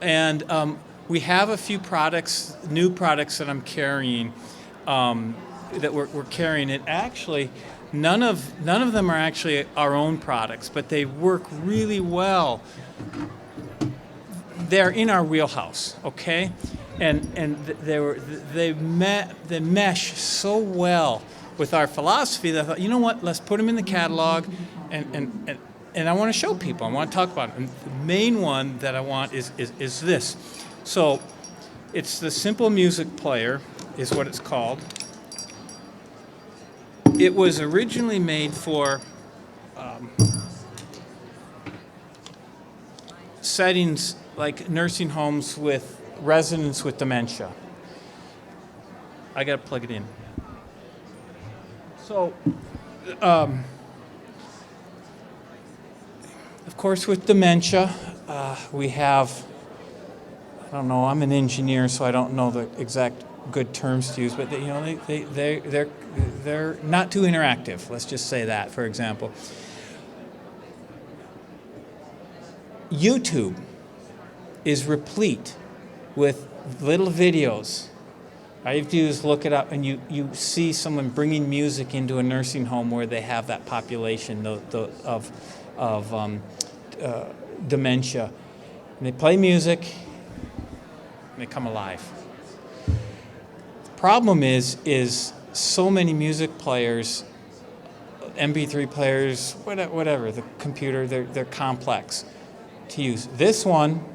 And we have a few products, new products that I'm carrying, that we're carrying. It actually, none of them are actually our own products, but they work really well. They're in our wheelhouse, okay? And they mesh so well with our philosophy that I thought, you know what, let's put them in the catalog, and I want to show people. I want to talk about it. And the main one that I want is this. So it's the Simple Music Player is what it's called. It was originally made for settings like nursing homes with residents with dementia. I got to plug it in. So, of course, with dementia, we have, I don't know, I'm an engineer, so I don't know the exact good terms to use, but they're not too interactive. Let's just say that, for example. YouTube is replete with little videos. All you have to do is look it up, and you see someone bringing music into a nursing home where they have that population of dementia. And they play music, and they come alive. The problem is so many music players, MP3 players, whatever, the computer, they're complex to use. This one,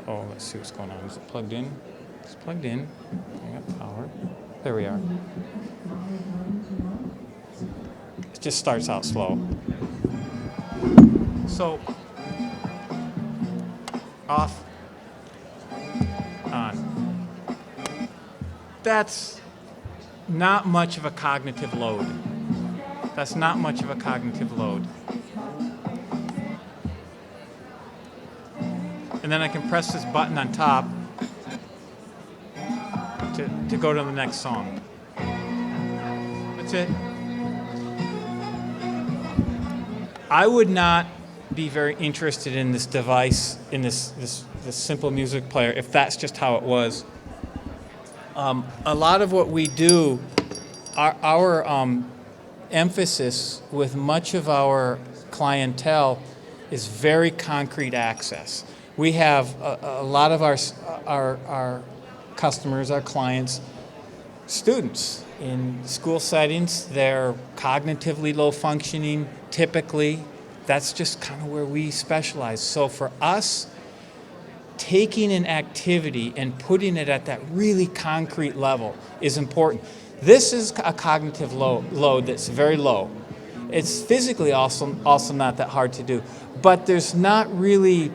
let's see what's going on. Is it plugged in? It's plugged in. I got power. There we are. It just starts out slow. So, off, on. That's not much of a cognitive load. That's not much of a cognitive load. And then I can press this button on top to go to the next song. That's it. I would not be very interested in this device, in this simple music player, if that's just how it was. A lot of what we do, our emphasis with much of our clientele is very concrete access. We have a lot of our customers, our clients, students in school settings. They're cognitively low functioning, typically. That's just kind of where we specialize. So for us, taking an activity and putting it at that really concrete level is important. This is a cognitive load that's very low. It's physically also not that hard to do, but there's not really.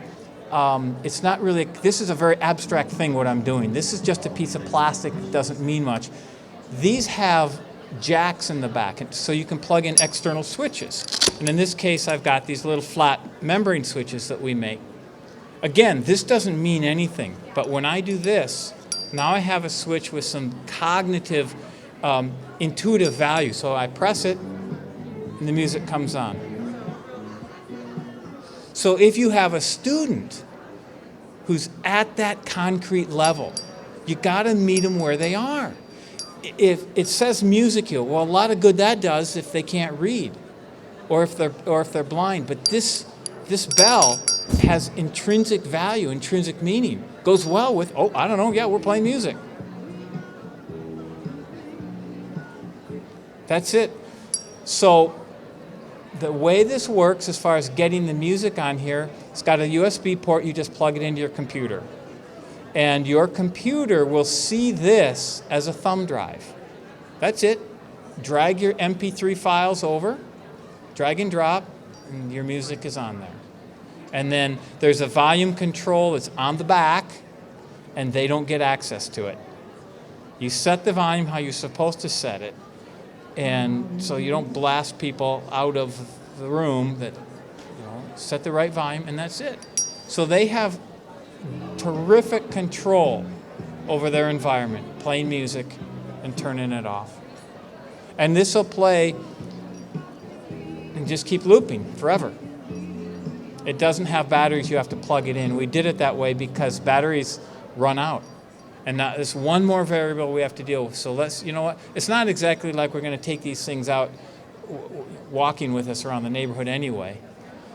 It's not really, this is a very abstract thing what I'm doing. This is just a piece of plastic that doesn't mean much. These have jacks in the back, so you can plug in external switches. And in this case, I've got these little flat membrane switches that we make. Again, this doesn't mean anything, but when I do this, now I have a switch with some cognitive, intuitive value. So I press it, and the music comes on. So if you have a student who's at that concrete level, you got to meet them where they are. If it says musical, well, a lot of good that does if they can't read, or if they're blind. But this bell has intrinsic value, intrinsic meaning. Goes well with, I don't know, yeah, we're playing music. That's it. So the way this works as far as getting the music on here, it's got a USB port. You just plug it into your computer. And your computer will see this as a thumb drive. That's it. Drag your MP3 files over, drag and drop, and your music is on there. And then there's a volume control that's on the back, and they don't get access to it. You set the volume how you're supposed to set it, and so you don't blast people out of the room. That, set the right volume, and that's it. So they have terrific control over their environment, playing music and turning it off. And this will play and just keep looping forever. It doesn't have batteries, you have to plug it in. We did it that way because batteries run out. And now there's one more variable we have to deal with. So let's, you know what? It's not exactly like we're going to take these things out walking with us around the neighborhood anyway.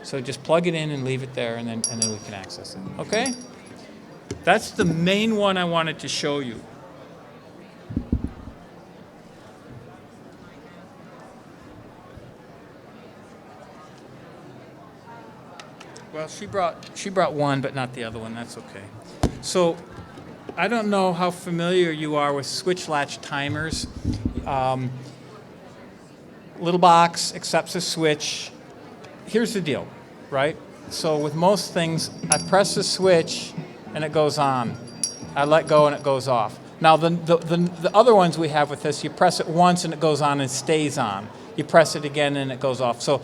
So just plug it in and leave it there, and then we can access it. Okay? That's the main one I wanted to show you. Well, she brought one, but not the other one. That's okay. So I don't know how familiar you are with switch latch timers. Little box accepts a switch. Here's the deal, right? So with most things, I press the switch and it goes on. I let go and it goes off. Now the other ones we have with this, you press it once and it goes on and stays on. You press it again and it goes off. So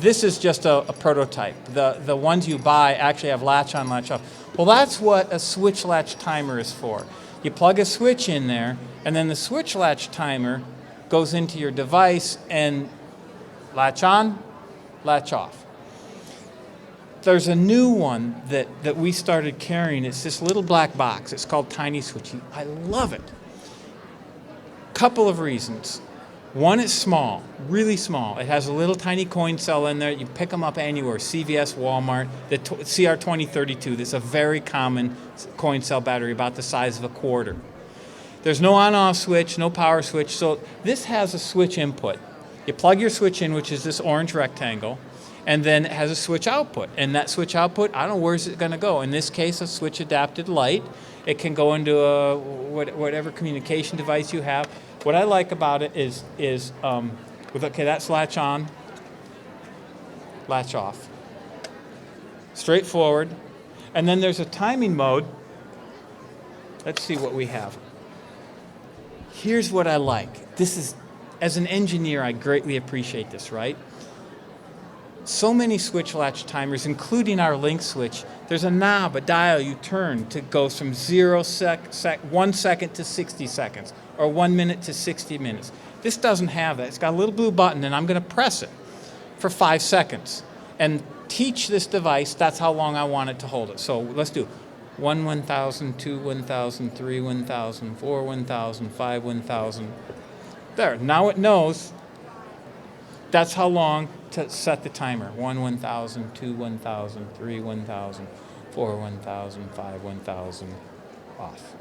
this is just a prototype. The ones you buy actually have latch on, latch off. Well, that's what a switch latch timer is for. You plug a switch in there, and then the switch latch timer goes into your device and latch on, latch off. There's a new one that we started carrying. It's this little black box. It's called Tiny Switchy. I love it. Couple of reasons. One, it's small, really small. It has a little tiny coin cell in there. You pick them up anywhere, CVS, Walmart, the CR2032. That's a very common coin cell battery, about the size of a quarter. There's no on-off switch, no power switch. So this has a switch input. You plug your switch in, which is this orange rectangle, and then it has a switch output. And that switch output, I don't know, where's it going to go? In this case, a switch adapted light. It can go into whatever communication device you have. What I like about it is okay, that's latch on, latch off. Straightforward. And then there's a timing mode. Let's see what we have. Here's what I like. This is, as an engineer, I greatly appreciate this, right? So many switch latch timers, including our link switch, there's a knob, a dial you turn to go from 1 second to 60 seconds, or 1 minute to 60 minutes. This doesn't have that. It's got a little blue button, and I'm going to press it for 5 seconds and teach this device that's how long I want it to hold it. So let's do 1, 1,000, 2, 1,000, 3, 1,000, 4, 1,000, 5, 1,000. There. Now it knows that's how long to set the timer. 1, 1,000, 2, 1,000, 3, 1,000, 4, 1,000, 5, 1,000, off.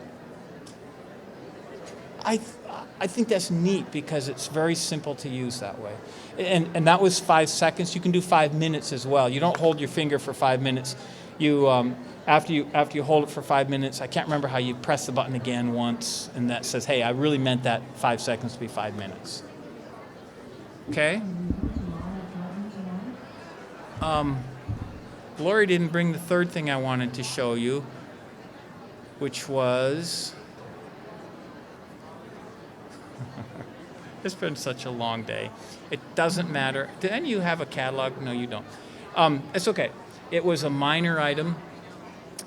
I think that's neat because it's very simple to use that way. And that was 5 seconds. You can do 5 minutes as well. You don't hold your finger for 5 minutes. You after you hold it for 5 minutes, I can't remember how you press the button again once, and that says, hey, I really meant that 5 seconds to be 5 minutes. Okay? Lori didn't bring the third thing I wanted to show you, which was... It's been such a long day. It doesn't matter. Did any of you have a catalog? No, you don't. It's okay. It was a minor item,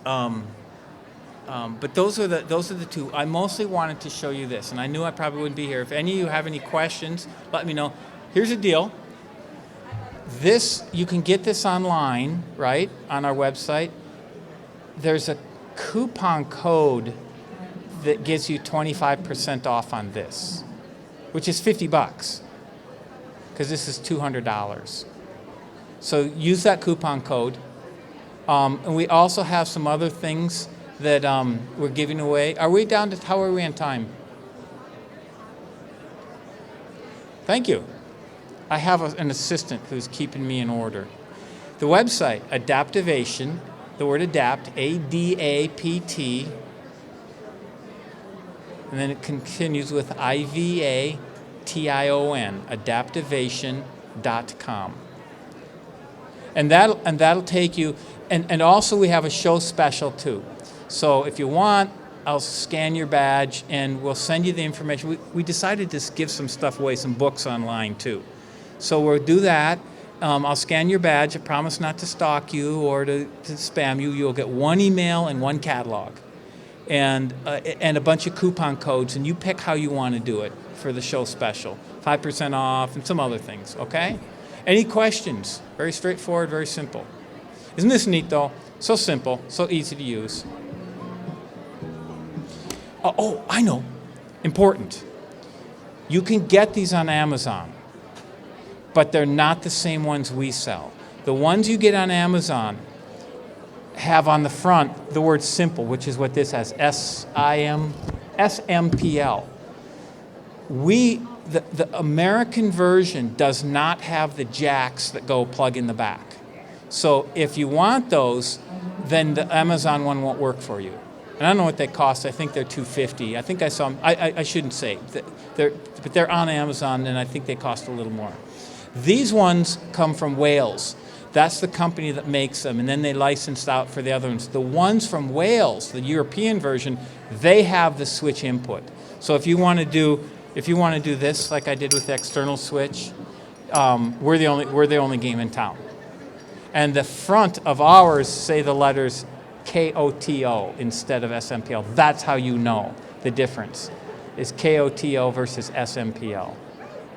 but those are the two. I mostly wanted to show you this, and I knew I probably wouldn't be here. If any of you have any questions, let me know. Here's the deal. This, you can get this online, right, on our website. There's a coupon code that gives you 25% off on this, which is $50, because this is $200. So use that coupon code. And we also have some other things that we're giving away. Are we down to, how are we on time? Thank you. I have an assistant who's keeping me in order. The website, Adaptivation, the word adapt, A-D-A-P-T, and then it continues with I-V-A-T-I-O-N, adaptivation.com. And that'll take you, and also we have a show special too. So if you want, I'll scan your badge and we'll send you the information. We decided to give some stuff away, some books online too. So we'll do that. I'll scan your badge. I promise not to stalk you or to spam you. You'll get one email and one catalog, and a bunch of coupon codes, and you pick how you want to do it for the show special. 5% off and some other things, okay? Any questions? Very straightforward, very simple. Isn't this neat though? So simple, so easy to use. Oh, I know. Important. You can get these on Amazon, but they're not the same ones we sell. The ones you get on Amazon have on the front the word simple, which is what this has, SMPL. The American version does not have the jacks that go plug in the back. So if you want those, then the Amazon one won't work for you. And I don't know what they cost. I think they're $250. I think I saw them. I shouldn't say. But they're on Amazon, and I think they cost a little more. These ones come from Wales. That's the company that makes them, and then they licensed out for the other ones. The ones from Wales, the European version, they have the switch input. So if you want to do this, like I did with the external switch, we're the only game in town. And the front of ours say the letters KOTO instead of SMPL. That's how you know the difference is KOTO versus SMPL.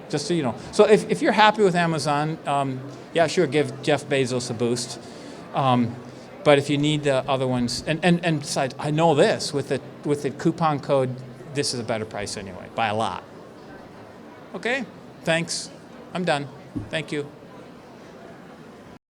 Just so you know. So if you're happy with Amazon, yeah, sure, give Jeff Bezos a boost. But if you need the other ones, and besides, I know this, with the coupon code, this is a better price anyway, by a lot. Okay, thanks. I'm done. Thank you.